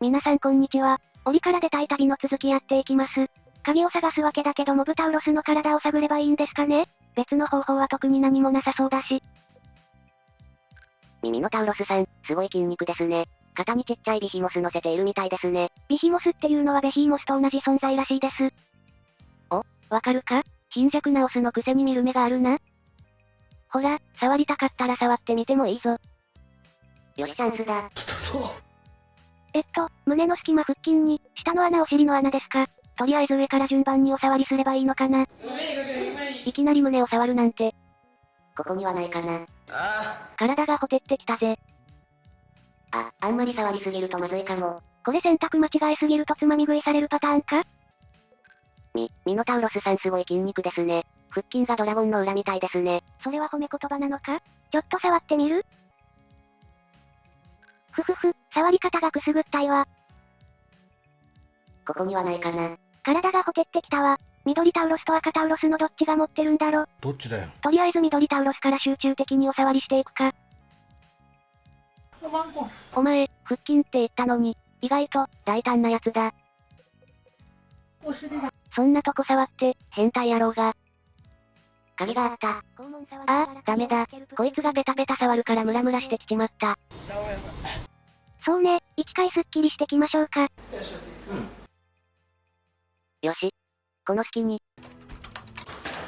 皆さんこんにちは。檻から出たい旅の続きやっていきます。鍵を探すわけだけどモブタウロスの体を探ればいいんですかね？別の方法は特に何もなさそうだし。ミノタウロスさん、すごい筋肉ですね。肩にちっちゃいビヒモス乗せているみたいですね。ビヒモスっていうのはベヒーモスと同じ存在らしいです。わかるか？貧弱なオスのくせに見る目があるな。ほら、触りたかったら触ってみてもいいぞ。よしチャンスだ。胸の隙間腹筋に、下の穴お尻の穴ですか？とりあえず上から順番にお触りすればいいのかな？いきなり胸を触るなんて。ここにはないかな。体がほてってきたぜ。あんまり触りすぎるとまずいかも。これ選択間違えすぎるとつまみ食いされるパターンか？ミノタウロスさんすごい筋肉ですね。腹筋がドラゴンの裏みたいですね。それは褒め言葉なのか？ちょっと触ってみる？ふふふ、触り方がくすぐったいわ。ここにはないかな。体がほてってきたわ。緑タウロスと赤タウロスのどっちが持ってるんだろ？どっちだよ。とりあえず緑タウロスから集中的にお触りしていくか。お前、腹筋って言ったのに、意外と、大胆なやつだ。そんなとこ触って、変態野郎が。鍵があった。ダメだ。こいつがベタベタ触るからムラムラしてきちまった。そうね、一回スッキリしてきましょうか。よし。この隙に。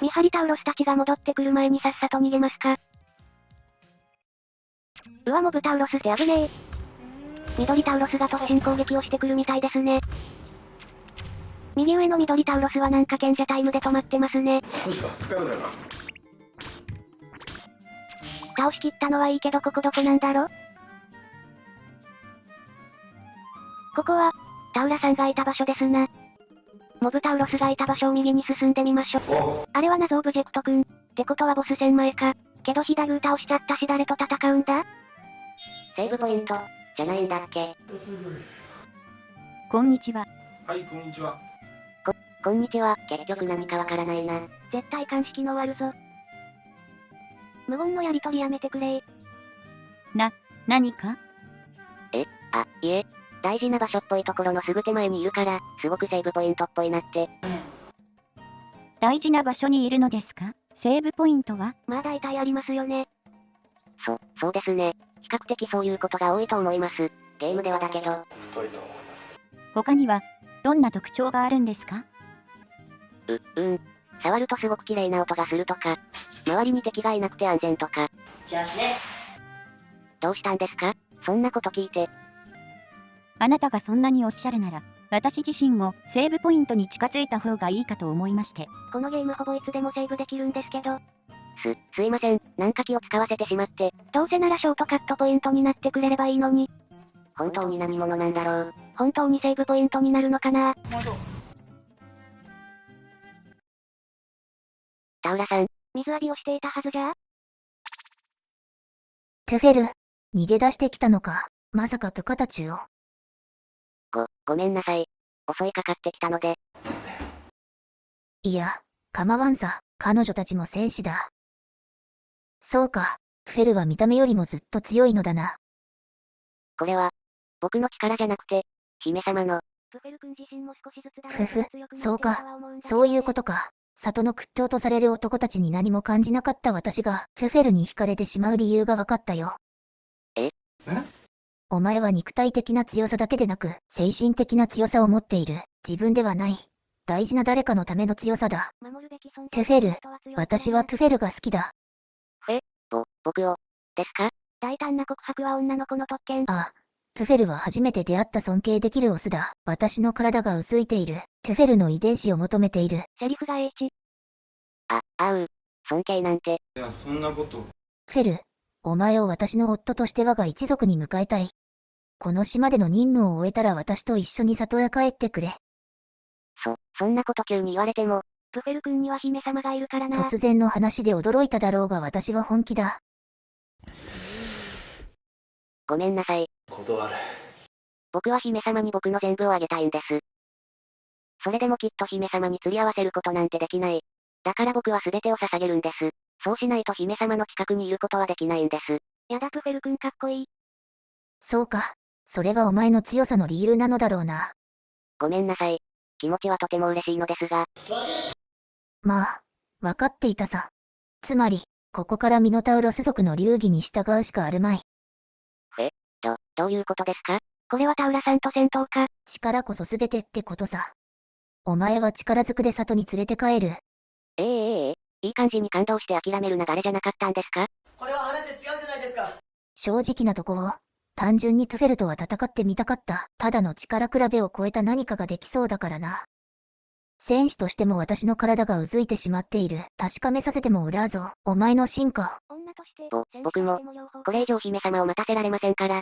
見張りタウロスたちが戻ってくる前にさっさと逃げますか。モブタウロスって危ねえ。緑タウロスが突進攻撃をしてくるみたいですね。右上の緑タウロスはなんか賢者タイムで止まってますね。どうした？疲れたか？倒しきったのはいいけどここどこなんだろ？ここは、タウラさんがいた場所ですな。モブタウロスがいた場所を右に進んでみましょ。あれは謎オブジェクトくん。ってことはボス戦前か。けど左倒しちゃったし誰と戦うんだ？セーブポイント、じゃないんだっけ？こんにちは。はい、こんにちは。こんにちは。結局何かわからないな。絶対鑑識の終わるぞ。無言のやりとりやめてくれー。何か？いえ。大事な場所っぽいところのすぐ手前にいるから、すごくセーブポイントっぽいなって。大事な場所にいるのですか？セーブポイントは？まあ大体ありますよね。そうですね。比較的そういうことが多いと思います。ゲームではだけど。太いと思います。他には、どんな特徴があるんですか？触るとすごく綺麗な音がするとか、周りに敵がいなくて安全とか。じゃあね。どうしたんですか？そんなこと聞いて。あなたがそんなにおっしゃるなら、私自身もセーブポイントに近づいた方がいいかと思いまして。このゲームほぼいつでもセーブできるんですけど。すいません。なんか気を使わせてしまって。どうせならショートカットポイントになってくれればいいのに。本当に何者なんだろう。本当にセーブポイントになるのかな？タウラさん。水浴びをしていたはずじゃ？テフェル、逃げ出してきたのか。まさか部下たちを。ごめんなさい。襲いかかってきたので。いや、構わんさ。彼女たちも戦士だ。そうか、フェルは見た目よりもずっと強いのだな。これは、僕の力じゃなくて、姫様の。プフェル君自身も少しずつだふふ、そうか、そういうことか。里の屈強とされる男たちに何も感じなかった私が、フェルに惹かれてしまう理由が分かったよ。お前は肉体的な強さだけでなく、精神的な強さを持っている。自分ではない。大事な誰かのための強さだ。テフェル、私はテフェルが好きだ。僕を、ですか？大胆な告白は女の子の特権。テフェルは初めて出会った尊敬できるオスだ。私の体が薄いている。テフェルの遺伝子を求めている。セリフが H。尊敬なんて。いや、そんなこと。フェル、お前を私の夫として我が一族に迎えたい。この島での任務を終えたら私と一緒に里へ帰ってくれ。そんなこと急に言われても。プフェル君には姫様がいるからな。突然の話で驚いただろうが私は本気だ。ごめんなさい。断る。僕は姫様に僕の全部をあげたいんです。それでもきっと姫様に釣り合わせることなんてできない。だから僕は全てを捧げるんです。そうしないと姫様の近くにいることはできないんです。やだプフェル君かっこいい。そうか。それがお前の強さの理由なのだろうな。ごめんなさい。気持ちはとても嬉しいのですが。まあ、わかっていたさ。つまり、ここからミノタウロス族の流儀に従うしかあるまい。どういうことですか？これはタウラさんと戦闘か。力こそ全てってことさ。お前は力ずくで里に連れて帰る。いい感じに感動して諦める流れじゃなかったんですか？これは話違うじゃないですか。正直なとこを、単純にトゥフェルとは戦ってみたかった。ただの力比べを超えた何かができそうだからな。戦士としても私の体がうずいてしまっている。確かめさせても裏ぞ。お前の進化。女として僕も、これ以上姫様を待たせられませんから。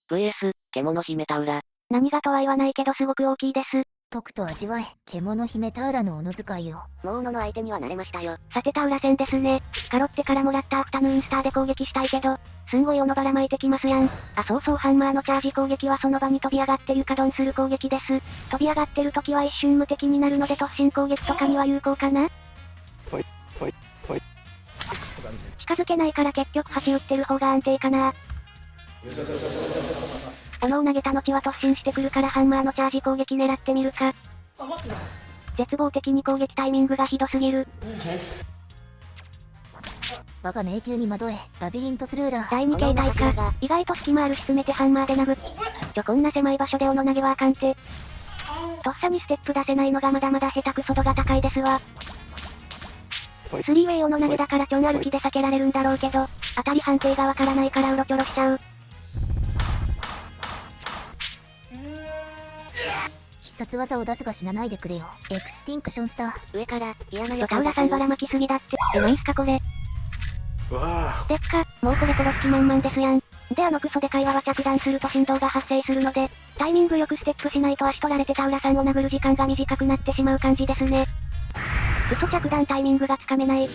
VS、獣姫タウラ。何がとは言わないけどすごく大きいです。解くと味わえ、獣姫タウラのおのずかいを。もう斧の相手にはなれましたよ。さてタウラ戦ですね。カロってからもらったアフタヌーンスターで攻撃したいけど、すんごい斧ばらまいてきますやん。あ、そうそうハンマーのチャージ攻撃はその場に飛び上がって床ドンする攻撃です。飛び上がってる時は一瞬無敵になるので突進攻撃とかには有効かな？近づけないから結局橋打ってる方が安定かな。斧を投げた後は突進してくるからハンマーのチャージ攻撃狙ってみるか。絶望的に攻撃タイミングがひどすぎる。我が迷宮に惑え、ラビリントスルーラー。第2形態か。意外と隙間あるし詰めてハンマーで殴っ。こんな狭い場所で斧投げはあかんて。とっさにステップ出せないのがまだまだ下手くそ度が高いですわ。スリーウェイ斧投げだからちょん歩きで避けられるんだろうけど、当たり判定がわからないからうろちょろしちゃう。必殺技を出すが死なないでくれよ。エクスティンクションスター。上から嫌な予タ感がする。ウラさんばらまきすぎだって。なんすかこれ。わでっか、もうこれ殺す気満々ですやん。でクソで会話は着弾すると振動が発生するので、タイミングよくステップしないと足取られてタウラさんを殴る時間が短くなってしまう感じですね。クソ着弾タイミングがつかめない。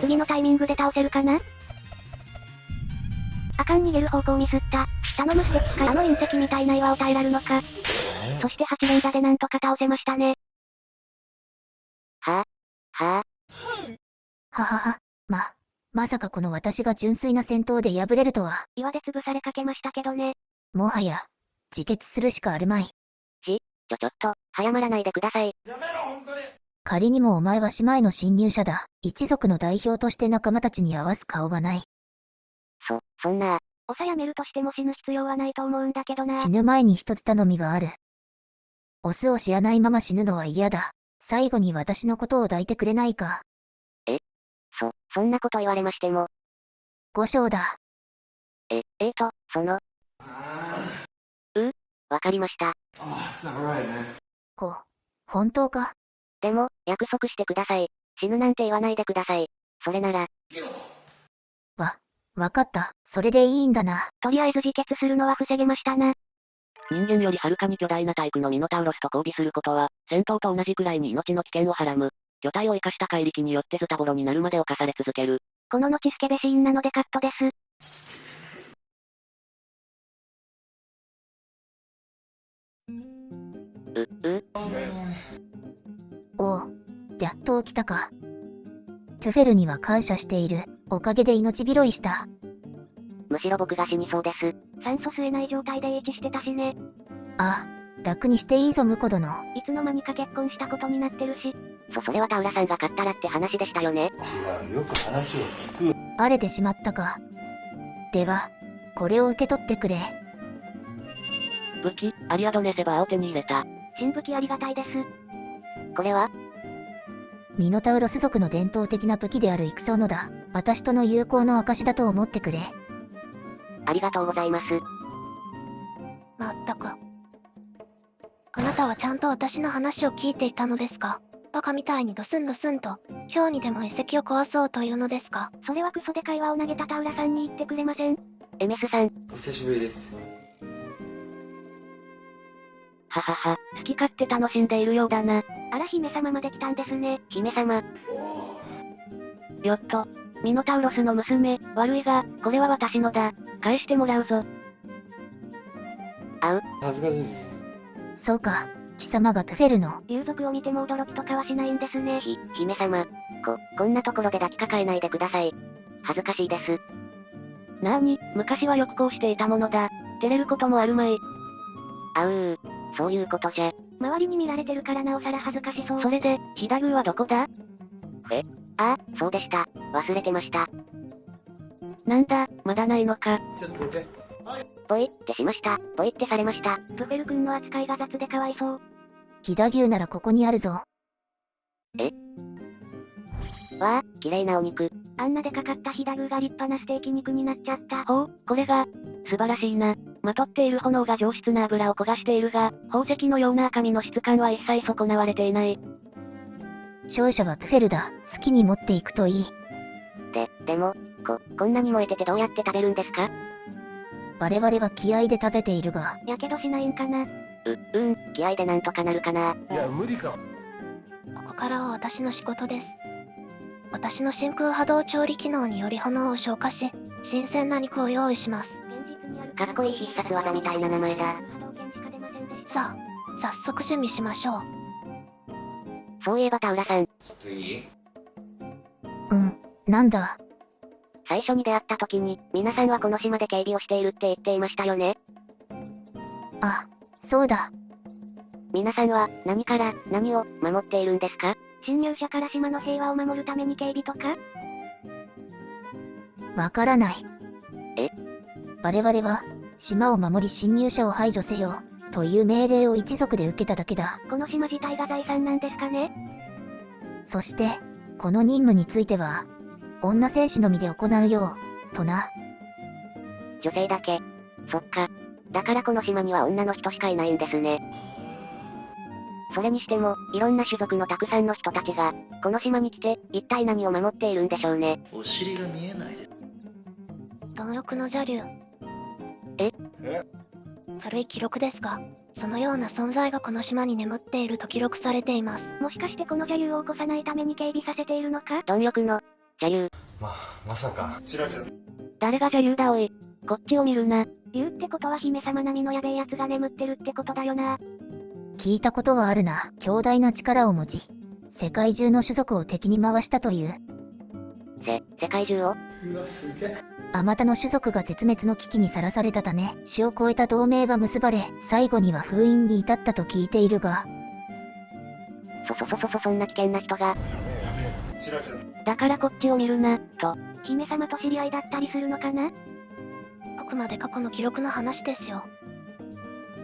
次のタイミングで倒せるかな？あかん逃げる方向ミスった。頼むステップか隕石みたいな岩を耐えられるのか。そして8連打でなんとか倒せましたね。ははは。まさかこの私が純粋な戦闘で敗れるとは。岩で潰されかけましたけどね。もはや、自決するしかあるまい。ちょっと、早まらないでください。仮にもお前は姉妹の侵入者だ。一族の代表として仲間たちに合わす顔はない。そんな。やめるとしても死ぬ必要はないと思うんだけどな。死ぬ前に一つ頼みがある。オスを知らないまま死ぬのは嫌だ。最後に私のことを抱いてくれないか。そんなこと言われましても。五章だ。わかりました。本当か？でも、約束してください。死ぬなんて言わないでください。それなら。わかった。それでいいんだな。とりあえず自決するのは防げましたな。人間よりはるかに巨大な体躯のミノタウロスと交尾することは、戦闘と同じくらいに命の危険をはらむ。巨体を生かした怪力によってズタボロになるまで侵され続ける。この後スケベシーンなのでカットです。おう、やっと起きたか。トゥフェルには感謝している。おかげで命拾いした。むしろ僕が死にそうです。酸素吸えない状態で H してたしね。あ、楽にしていいぞ婿殿。いつの間にか結婚したことになってるし。それはタウラさんが勝ったらって話でしたよね。違う、よく話を聞く。荒れてしまったか。では、これを受け取ってくれ。武器、アリアドネセバーを手に入れた。新武器ありがたいです。これはミノタウロス族の伝統的な武器である戦斧だ。私との友好の証だと思ってくれ。ありがとうございます。まったく。あなたはちゃんと私の話を聞いていたのですか？バカみたいにドスンドスンと、今日にでも遺跡を壊そうというのですか？それはクソで会話を投げたタウラさんに言ってくれません？エメスさん。お久しぶりです。ははは、好き勝手楽しんでいるようだな。あら姫様まで来たんですね。姫様。よっと、ミノタウロスの娘、悪いが、これは私のだ。返してもらうぞ。恥ずかしいです。そうか、貴様がトゥフェルの。竜族を見ても驚きとかはしないんですね。姫様。こんなところで抱きかかえないでください。恥ずかしいです。なーに、昔はよくこうしていたものだ。照れることもあるまい。そういうことじゃ。周りに見られてるからなおさら恥ずかしそう。それで、飛騨宮はどこだ？そうでした。忘れてました。なんだ、まだないのか。ちょっと待って。ポイってしました。ポイってされました。トゥフェル君の扱いが雑でかわいそう。飛騨牛ならここにあるぞ。わあ、綺麗なお肉。あんなでかかった飛騨牛が立派なステーキ肉になっちゃった。ほう、これが、素晴らしいな。まとっている炎が上質な油を焦がしているが、宝石のような赤身の質感は一切損なわれていない。勝者はトゥフェルだ。好きに持っていくといい。でも、こんなに燃えててどうやって食べるんですか？我々は気合で食べているが、やけどしないんかな。気合でなんとかなるかな。いや、無理かも。ここからは私の仕事です。私の真空波動調理機能により炎を消化し、新鮮な肉を用意します。現実にあるかっこいい必殺技みたいな名前だ。波動拳しか出ませんでした。さあ、早速準備しましょう。そういえば田浦さん、ちょっといい？なんだ。最初に出会った時に、皆さんはこの島で警備をしているって言っていましたよね。あ、そうだ。皆さんは、何から、何を、守っているんですか？侵入者から島の平和を守るために警備とか？わからない。え？我々は、島を守り侵入者を排除せよ、という命令を一族で受けただけだ。この島自体が財産なんですかね？そして、この任務については、女戦士のみで行うよう、とな。女性だけ。そっか。だからこの島には女の人しかいないんですね。それにしても、いろんな種族のたくさんの人たちが、この島に来て、一体何を守っているんでしょうね。お尻が見えないで。貪欲の邪竜。え？軽い記録ですが、そのような存在がこの島に眠っていると記録されています。もしかしてこの邪竜を起こさないために警備させているのか？貪欲の、邪竜。まさか。知らん。誰が邪竜だおい。こっちを見るな。竜ってことは姫様並みのやべえやつが眠ってるってことだよな。聞いたことはあるな。強大な力を持ち、世界中の種族を敵に回したという。世界中を？うわ、すげえ。あまたの種族が絶滅の危機にさらされたため、死を超えた同盟が結ばれ、最後には封印に至ったと聞いているが、そんな危険な人が。知らん。だからこっちを見るな、と。姫様と知り合いだったりするのかな？あくまで過去の記録の話ですよ。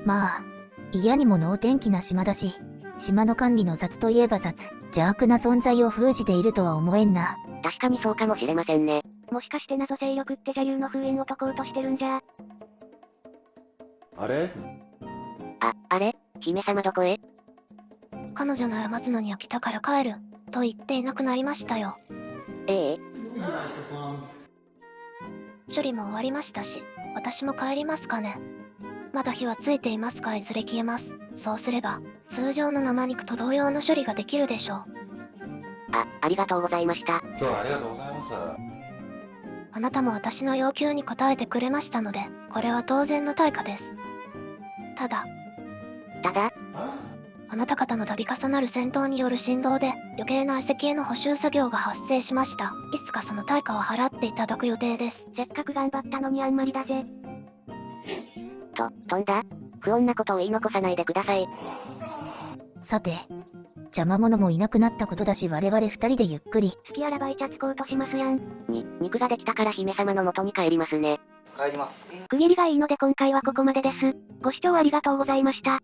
まあ、嫌にも能天気な島だし、島の管理の雑といえば雑、邪悪な存在を封じているとは思えんな。確かにそうかもしれませんね。もしかして謎勢力って邪竜の封印を解こうとしてるんじゃ？あれ？あれ？姫様どこへ？彼女の山津野には来たから帰る、と言っていなくなりましたよ。ええ。処理も終わりましたし、私も帰りますかね。まだ火はついていますがいずれ消えます。そうすれば、通常の生肉と同様の処理ができるでしょう。ありがとうございました。今日はありがとうございます。あなたも私の要求に応えてくれましたので、これは当然の対価です。ただ、あなた方の度重なる戦闘による振動で余計な遺跡への補修作業が発生しました。いつかその対価を払っていただく予定です。せっかく頑張ったのにあんまりだぜ。飛んだ？不穏なことを言い残さないでください。さて、邪魔者もいなくなったことだし我々二人でゆっくり。好きあらばイチャつこうとしますやん。肉ができたから姫様の元に帰りますね。帰ります。区切りがいいので今回はここまでです。ご視聴ありがとうございました。